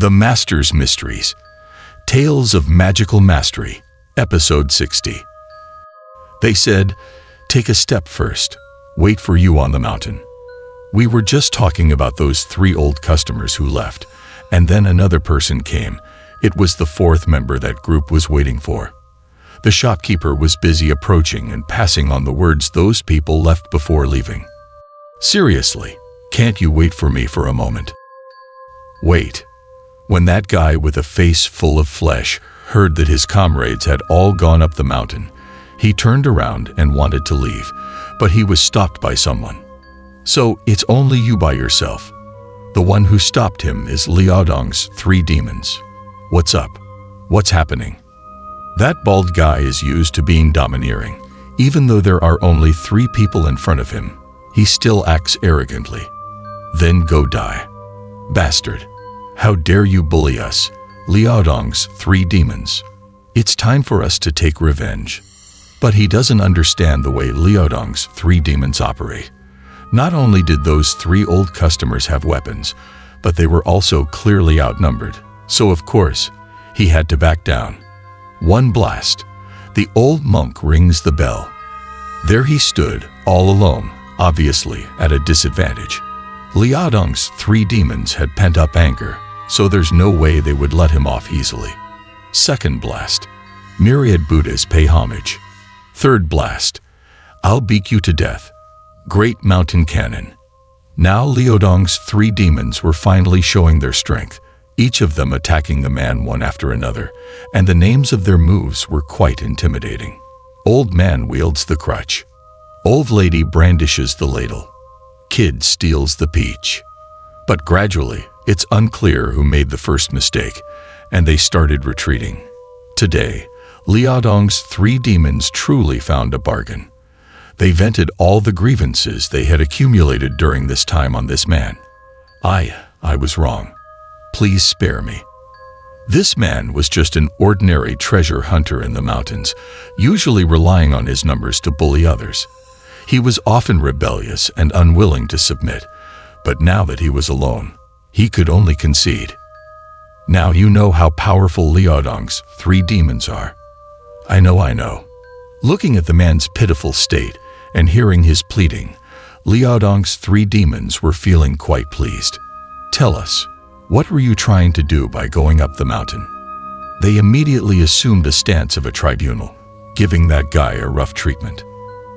The Master's Mysteries. Tales of Magical Mastery. Episode 60. They said, "Take a step first. Wait for you on the mountain." We were just talking about those 3 old customers who left, and then another person came. It was the 4th member that group was waiting for. The shopkeeper was busy approaching and passing on the words those people left before leaving. "Seriously, can't you wait for me for a moment?" Wait. When that guy with a face full of flesh heard that his comrades had all gone up the mountain, he turned around and wanted to leave, but he was stopped by someone. "So it's only you by yourself." The one who stopped him is Liaodong's 3 demons. "What's up? What's happening?" That bald guy is used to being domineering. Even though there are only 3 people in front of him, he still acts arrogantly. "Then go die. Bastard. How dare you bully us, Liaodong's 3 demons. It's time for us to take revenge." But he doesn't understand the way Liaodong's 3 demons operate. Not only did those 3 old customers have weapons, but they were also clearly outnumbered. So of course, he had to back down. One blast. The old monk rings the bell. There he stood, all alone, obviously at a disadvantage. Liaodong's 3 demons had pent up anger, so there's no way they would let him off easily. Second blast. Myriad Buddhas pay homage. Third blast. I'll beat you to death. Great mountain cannon. Now Liaodong's 3 demons were finally showing their strength, each of them attacking the man one after another, and the names of their moves were quite intimidating. Old man wields the crutch. Old lady brandishes the ladle. Kid steals the peach. But gradually, it's unclear who made the first mistake, and they started retreating. Today, Liaodong's 3 demons truly found a bargain. They vented all the grievances they had accumulated during this time on this man. I was wrong. Please spare me." This man was just an ordinary treasure hunter in the mountains, usually relying on his numbers to bully others. He was often rebellious and unwilling to submit, but now that he was alone, he could only concede. Now you know how powerful Liaodong's 3 demons are. I know. Looking at the man's pitiful state and hearing his pleading, Liaodong's 3 demons were feeling quite pleased. "Tell us, what were you trying to do by going up the mountain?" They immediately assumed a stance of a tribunal, giving that guy a rough treatment.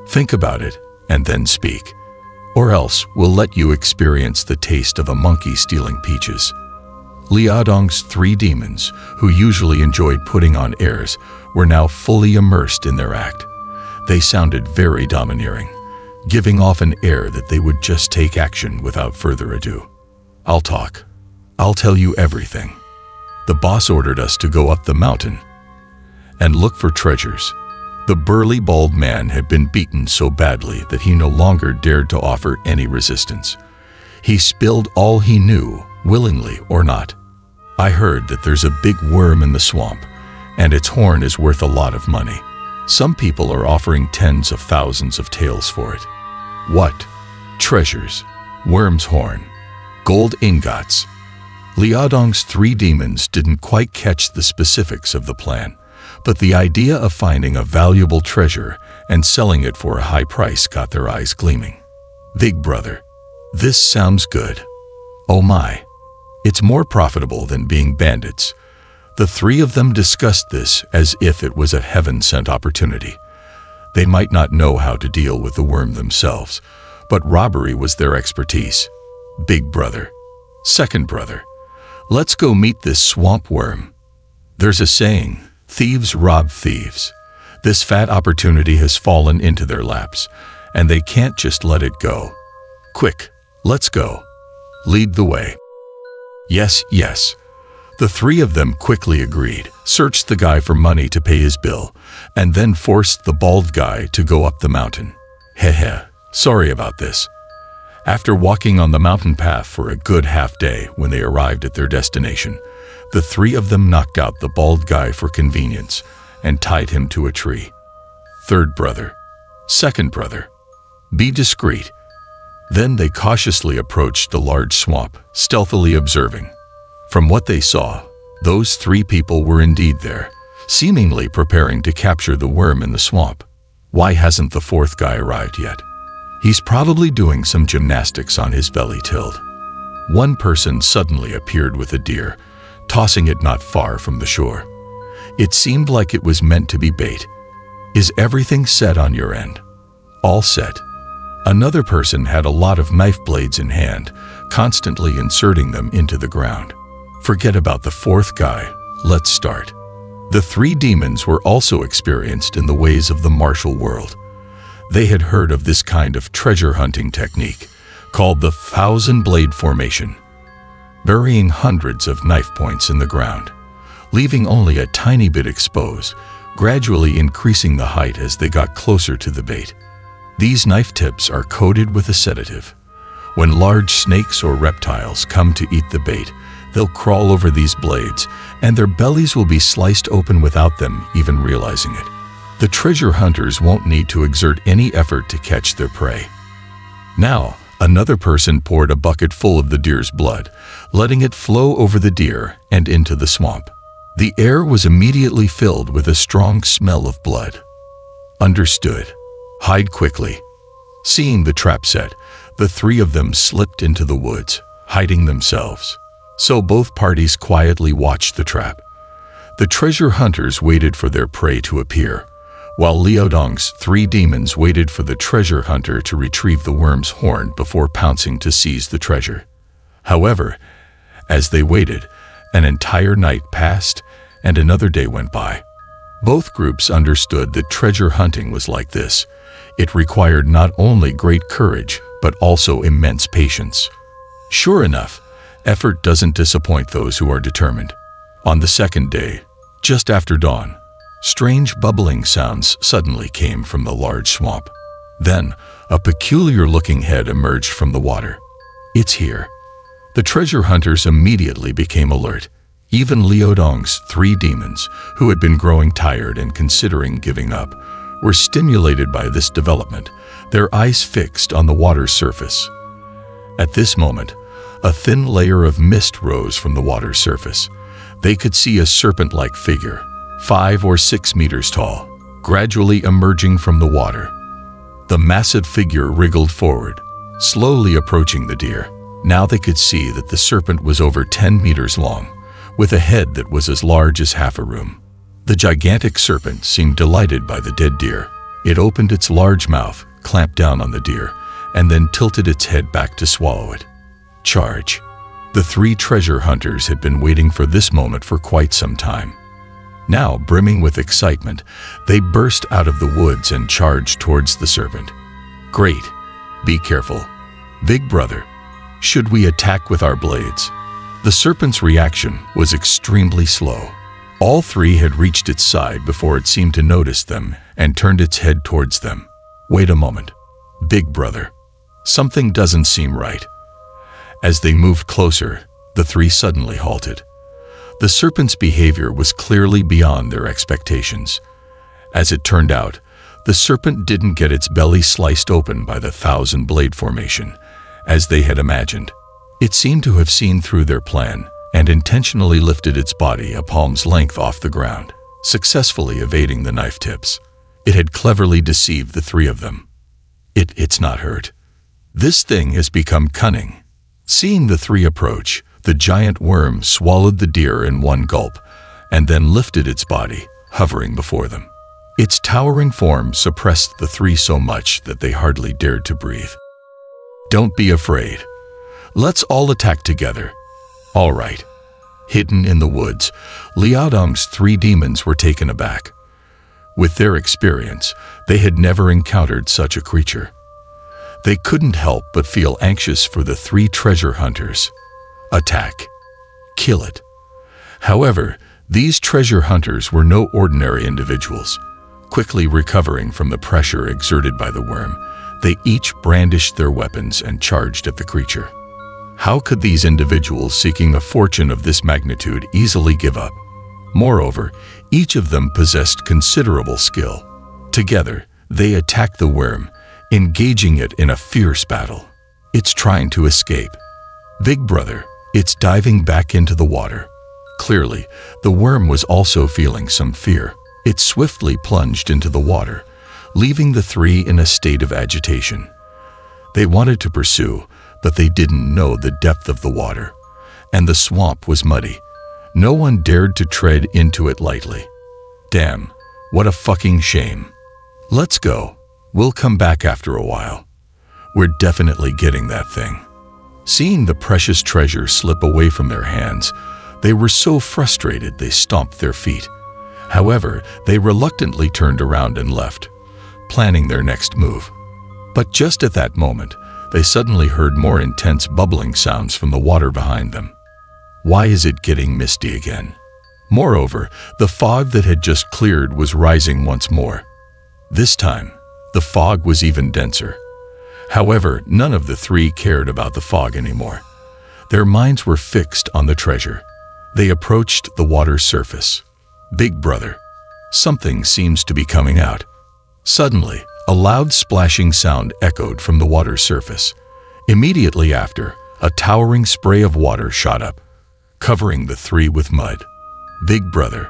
"Think about it, and then speak. Or else we'll let you experience the taste of a monkey stealing peaches." Liaodong's 3 demons, who usually enjoyed putting on airs, were now fully immersed in their act. They sounded very domineering, giving off an air that they would just take action without further ado. "I'll talk. I'll tell you everything. The boss ordered us to go up the mountain and look for treasures." The burly bald man had been beaten so badly that he no longer dared to offer any resistance. He spilled all he knew, willingly or not. "I heard that there's a big worm in the swamp, and its horn is worth a lot of money. Some people are offering tens of thousands of taels for it." "What? Treasures? Worm's horn? Gold ingots?" Liaodong's 3 demons didn't quite catch the specifics of the plan, but the idea of finding a valuable treasure and selling it for a high price got their eyes gleaming. "Big brother, this sounds good. Oh my. It's more profitable than being bandits." The 3 of them discussed this as if it was a heaven-sent opportunity. They might not know how to deal with the worm themselves, but robbery was their expertise. "Big brother, second brother, let's go meet this swamp worm. There's a saying, thieves rob thieves. This fat opportunity has fallen into their laps, and they can't just let it go. Quick, let's go. Lead the way." Yes. The 3 of them quickly agreed, searched the guy for money to pay his bill, and then forced the bald guy to go up the mountain. Sorry about this. After walking on the mountain path for a good half day when they arrived at their destination, the 3 of them knocked out the bald guy for convenience and tied him to a tree. "Third brother, second brother, be discreet." Then they cautiously approached the large swamp, stealthily observing. From what they saw, those three people were indeed there, seemingly preparing to capture the worm in the swamp. Why hasn't the fourth guy arrived yet? He's probably doing some gymnastics on his belly tilt. One person suddenly appeared with a deer, tossing it not far from the shore. It seemed like it was meant to be bait. Is everything set on your end? All set. Another person had a lot of knife blades in hand, constantly inserting them into the ground. Forget about the fourth guy. Let's start. The three demons were also experienced in the ways of the martial world. They had heard of this kind of treasure hunting technique, called the thousand-blade formation, burying hundreds of knife points in the ground, leaving only a tiny bit exposed, gradually increasing the height as they got closer to the bait. These knife tips are coated with a sedative. When large snakes or reptiles come to eat the bait, they'll crawl over these blades, and their bellies will be sliced open without them even realizing it. The treasure hunters won't need to exert any effort to catch their prey. Now, another person poured a bucket full of the deer's blood, letting it flow over the deer and into the swamp. The air was immediately filled with a strong smell of blood. Understood. Hide quickly. Seeing the trap set, the three of them slipped into the woods, hiding themselves. So both parties quietly watched the trap. The treasure hunters waited for their prey to appear, while Liaodong's three demons waited for the treasure hunter to retrieve the worm's horn before pouncing to seize the treasure. However, as they waited, an entire night passed and another day went by. Both groups understood that treasure hunting was like this. It required not only great courage, but also immense patience. Sure enough, effort doesn't disappoint those who are determined. On the second day, just after dawn, strange bubbling sounds suddenly came from the large swamp. Then, a peculiar-looking head emerged from the water. It's here. The treasure hunters immediately became alert. Even Liaodong's three demons, who had been growing tired and considering giving up, were stimulated by this development, their eyes fixed on the water's surface. At this moment, a thin layer of mist rose from the water's surface. They could see a serpent-like figure, 5 or 6 meters tall, gradually emerging from the water. The massive figure wriggled forward, slowly approaching the deer. Now they could see that the serpent was over 10 meters long, with a head that was as large as half a room. The gigantic serpent seemed delighted by the dead deer. It opened its large mouth, clamped down on the deer, and then tilted its head back to swallow it. Charge. The three treasure hunters had been waiting for this moment for quite some time. Now, brimming with excitement, they burst out of the woods and charged towards the serpent. Great. Be careful. Big brother. Should we attack with our blades? The serpent's reaction was extremely slow. All three had reached its side before it seemed to notice them and turned its head towards them. Wait a moment. Big brother. Something doesn't seem right. As they moved closer, the three suddenly halted. The serpent's behavior was clearly beyond their expectations. As it turned out, the serpent didn't get its belly sliced open by the thousand-blade formation, as they had imagined. It seemed to have seen through their plan and intentionally lifted its body a palm's length off the ground, successfully evading the knife tips. It had cleverly deceived the three of them. It's not hurt. This thing has become cunning. Seeing the three approach, the giant worm swallowed the deer in one gulp and then lifted its body, hovering before them. Its towering form suppressed the three so much that they hardly dared to breathe. Don't be afraid. Let's all attack together. All right. Hidden in the woods, Liaodong's three demons were taken aback. With their experience, they had never encountered such a creature. They couldn't help but feel anxious for the three treasure hunters. Attack. Kill it. However, these treasure hunters were no ordinary individuals. Quickly recovering from the pressure exerted by the worm, they each brandished their weapons and charged at the creature. How could these individuals seeking a fortune of this magnitude easily give up? Moreover, each of them possessed considerable skill. Together, they attacked the worm, engaging it in a fierce battle. It's trying to escape. Big brother, It's diving back into the water. Clearly, the worm was also feeling some fear. It swiftly plunged into the water, leaving the three in a state of agitation. They wanted to pursue, but they didn't know the depth of the water, and the swamp was muddy. No one dared to tread into it lightly. Damn, what a fucking shame. Let's go. We'll come back after a while. We're definitely getting that thing. Seeing the precious treasure slip away from their hands, they were so frustrated they stomped their feet. However, they reluctantly turned around and left, planning their next move. But just at that moment, they suddenly heard more intense bubbling sounds from the water behind them. Why is it getting misty again? Moreover, the fog that had just cleared was rising once more. This time, the fog was even denser. However, none of the three cared about the fog anymore. Their minds were fixed on the treasure. They approached the water's surface. Big brother, something seems to be coming out. Suddenly, a loud splashing sound echoed from the water's surface. Immediately after, a towering spray of water shot up, covering the three with mud. Big brother,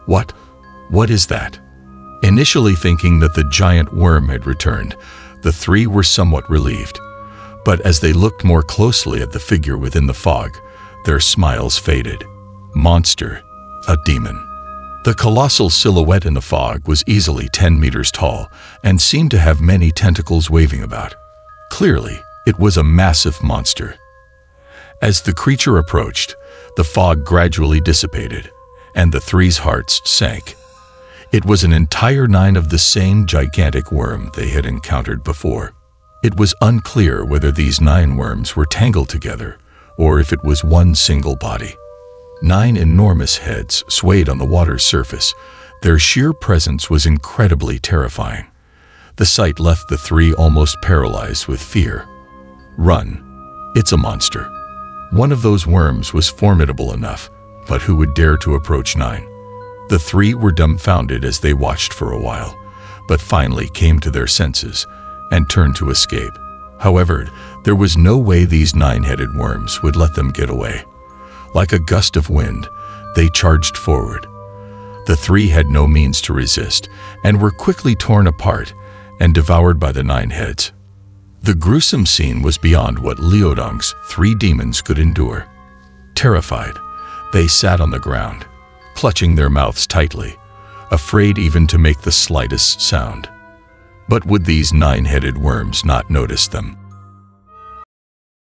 what is that? Initially thinking that the giant worm had returned, the three were somewhat relieved. But as they looked more closely at the figure within the fog, their smiles faded. Monster, a demon. The colossal silhouette in the fog was easily 10 meters tall and seemed to have many tentacles waving about. Clearly, it was a massive monster. As the creature approached, the fog gradually dissipated, and the three's hearts sank. It was an entire 9 of the same gigantic worm they had encountered before. It was unclear whether these 9 worms were tangled together or if it was one single body. 9 enormous heads swayed on the water's surface. Their sheer presence was incredibly terrifying. The sight left the three almost paralyzed with fear. Run. It's a monster. One of those worms was formidable enough, but who would dare to approach 9? The three were dumbfounded as they watched for a while, but finally came to their senses and turned to escape. However, there was no way these 9-headed worms would let them get away. Like a gust of wind, they charged forward. The three had no means to resist and were quickly torn apart and devoured by the 9 heads. The gruesome scene was beyond what Liudong's 3 demons could endure. Terrified, they sat on the ground, clutching their mouths tightly, afraid even to make the slightest sound. But would these 9-headed worms not notice them?